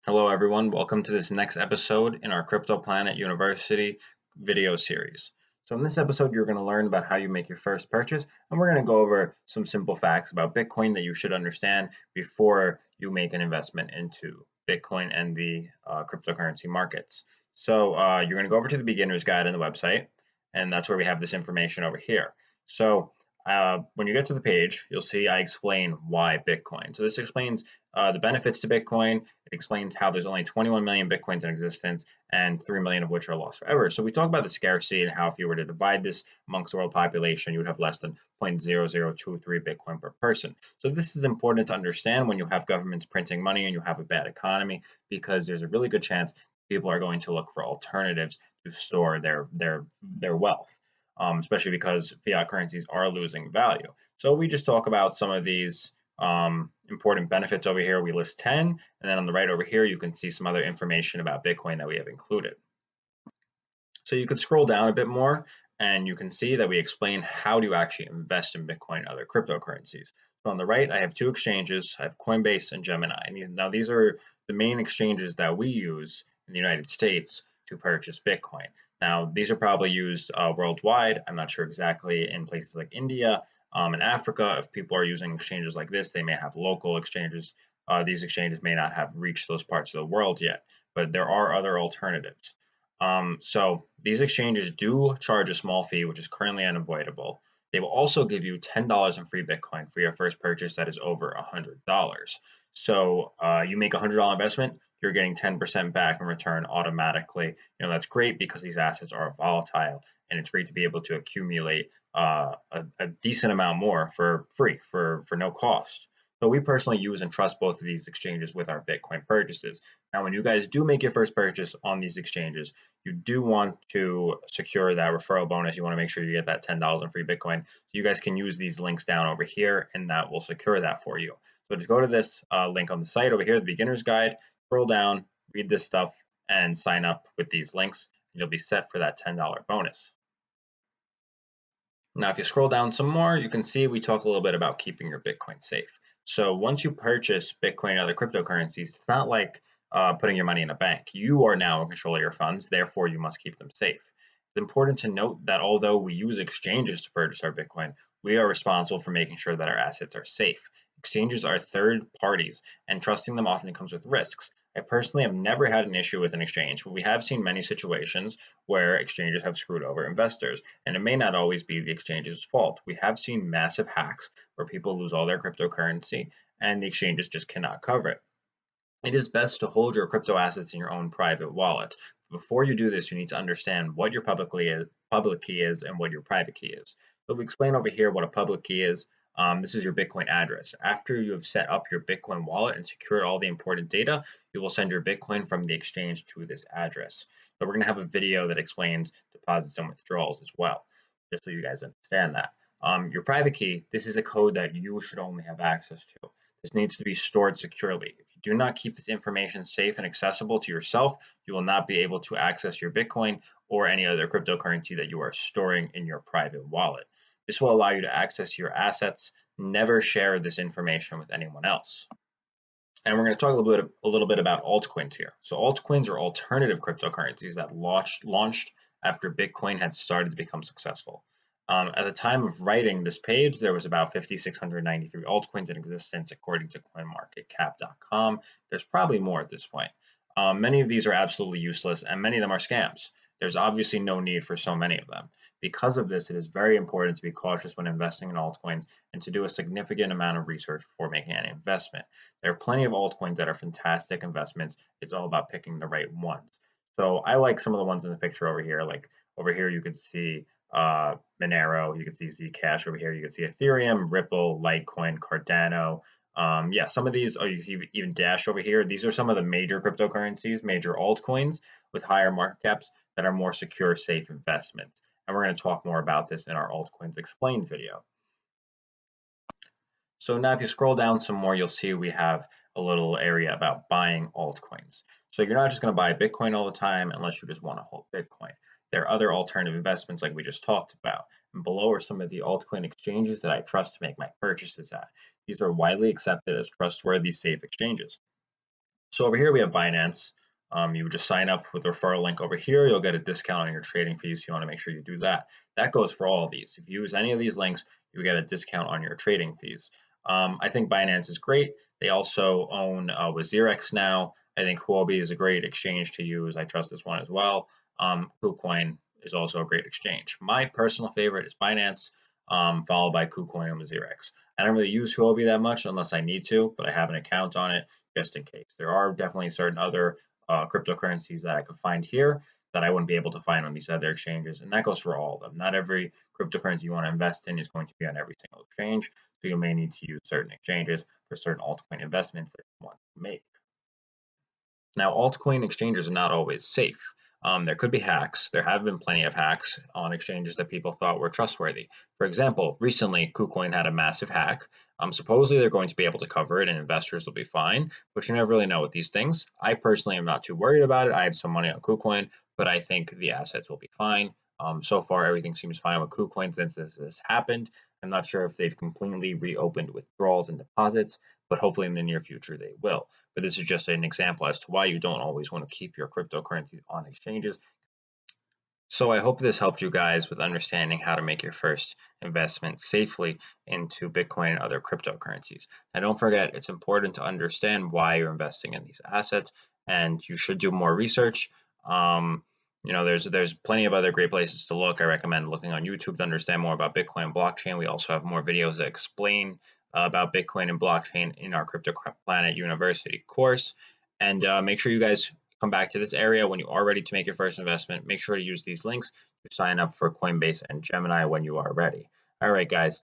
Hello, everyone. Welcome to this next episode in our Crypto Planet University video series. So in this episode, you're going to learn about how you make your first purchase, and we're going to go over some simple facts about Bitcoin that you should understand before you make an investment into Bitcoin and the cryptocurrency markets. So you're going to go over to the beginner's guide on the website, and that's where we have this information over here. So when you get to the page, you'll see I explain why Bitcoin. So this explains the benefits to Bitcoin. It explains how there's only 21 million Bitcoins in existence and 3 million of which are lost forever. So we talk about the scarcity and how if you were to divide this amongst the world population, you would have less than 0.0023 Bitcoin per person. So this is important to understand when you have governments printing money and you have a bad economy, because there's a really good chance people are going to look for alternatives to store their wealth. Especially because fiat currencies are losing value. So we just talk about some of these important benefits over here. We list 10, and then on the right over here, you can see some other information about Bitcoin that we have included. So you can scroll down a bit more, and you can see that we explain how to actually invest in Bitcoin and other cryptocurrencies. So on the right, I have two exchanges. I have Coinbase and Gemini. And these are the main exchanges that we use in the United States to purchase Bitcoin. Now, these are probably used worldwide. I'm not sure exactly in places like India and Africa. If people are using exchanges like this, they may have local exchanges. These exchanges may not have reached those parts of the world yet, but there are other alternatives. So these exchanges do charge a small fee, which is currently unavoidable. They will also give you $10 in free Bitcoin for your first purchase that is over $100. So you make a $100 investment, you're getting 10% back in return automatically. That's great because these assets are volatile, and it's great to be able to accumulate a decent amount more for free, for no cost. So we personally use and trust both of these exchanges with our Bitcoin purchases. Now, when you guys do make your first purchase on these exchanges, you do want to secure that referral bonus. You want to make sure you get that $10 in free Bitcoin. So you guys can use these links down over here, and that will secure that for you. So just go to this link on the site over here, the beginner's guide, scroll down, read this stuff, and sign up with these links. And you'll be set for that $10 bonus. Now, if you scroll down some more, you can see we talk a little bit about keeping your Bitcoin safe. So once you purchase Bitcoin and other cryptocurrencies, it's not like putting your money in a bank. You are now in control of your funds, therefore you must keep them safe. It's important to note that although we use exchanges to purchase our Bitcoin, we are responsible for making sure that our assets are safe. Exchanges are third parties, and trusting them often comes with risks. I personally have never had an issue with an exchange, but we have seen many situations where exchanges have screwed over investors, and it may not always be the exchange's fault. We have seen massive hacks where people lose all their cryptocurrency and the exchanges just cannot cover it. It is best to hold your crypto assets in your own private wallet. Before you do this, you need to understand what your public key is and what your private key is. So we explain over here what a public key is. This is your Bitcoin address. After you have set up your Bitcoin wallet and secured all the important data, you will send your Bitcoin from the exchange to this address. So we're going to have a video that explains deposits and withdrawals as well, just so you guys understand that. Your private key, this is a code that you should only have access to. This needs to be stored securely. If you do not keep this information safe and accessible to yourself, you will not be able to access your Bitcoin or any other cryptocurrency that you are storing in your private wallet. This will allow you to access your assets. Never share this information with anyone else. And we're going to talk a little bit about altcoins here. So altcoins are alternative cryptocurrencies that launched after Bitcoin had started to become successful. At the time of writing this page, there was about 5,693 altcoins in existence, according to CoinMarketCap.com. There's probably more at this point. Many of these are absolutely useless, and many of them are scams. There's obviously no need for so many of them. Because of this, it is very important to be cautious when investing in altcoins and to do a significant amount of research before making any investment. There are plenty of altcoins that are fantastic investments. It's all about picking the right ones. So I like some of the ones in the picture over here. Like over here, you can see Monero, you can see Zcash over here, you can see Ethereum, Ripple, Litecoin, Cardano. Yeah, some of these, you can see even Dash over here. These are some of the major cryptocurrencies, major altcoins with higher market caps that are more secure, safe investments. And we're going to talk more about this in our altcoins explained video. So now if you scroll down some more, you'll see we have a little area about buying altcoins. So you're not just going to buy Bitcoin all the time unless you just want to hold Bitcoin. There are other alternative investments like we just talked about. And below are some of the altcoin exchanges that I trust to make my purchases at. These are widely accepted as trustworthy, safe exchanges. So over here we have Binance. You would just sign up with the referral link over here. You'll get a discount on your trading fees. So you want to make sure you do that. That goes for all of these. If you use any of these links, you get a discount on your trading fees. I think Binance is great. They also own WazirX now. I think Huobi is a great exchange to use. I trust this one as well. KuCoin is also a great exchange. My personal favorite is Binance, followed by KuCoin and WazirX. I don't really use Huobi that much unless I need to, but I have an account on it just in case. There are definitely certain other cryptocurrencies that I could find here that I wouldn't be able to find on these other exchanges, and that goes for all of them. Not every cryptocurrency you want to invest in is going to be on every single exchange, so you may need to use certain exchanges for certain altcoin investments that you want to make. Now, altcoin exchanges are not always safe. There could be hacks. There have been plenty of hacks on exchanges that people thought were trustworthy. For example, recently KuCoin had a massive hack. Supposedly they're going to be able to cover it and investors will be fine, but you never really know with these things. I personally am not too worried about it. I have some money on KuCoin, but I think the assets will be fine. So far, everything seems fine with KuCoin since this has happened. I'm not sure if they've completely reopened withdrawals and deposits, but hopefully in the near future they will. But this is just an example as to why you don't always want to keep your cryptocurrencies on exchanges. So I hope this helped you guys with understanding how to make your first investment safely into Bitcoin and other cryptocurrencies. Now don't forget, it's important to understand why you're investing in these assets, and you should do more research. There's plenty of other great places to look. I recommend looking on YouTube to understand more about Bitcoin and blockchain. We also have more videos that explain about Bitcoin and blockchain in our Crypto Planet University course. And make sure you guys come back to this area when you are ready to make your first investment. Make sure to use these links to sign up for Coinbase and Gemini when you are ready. All right, guys,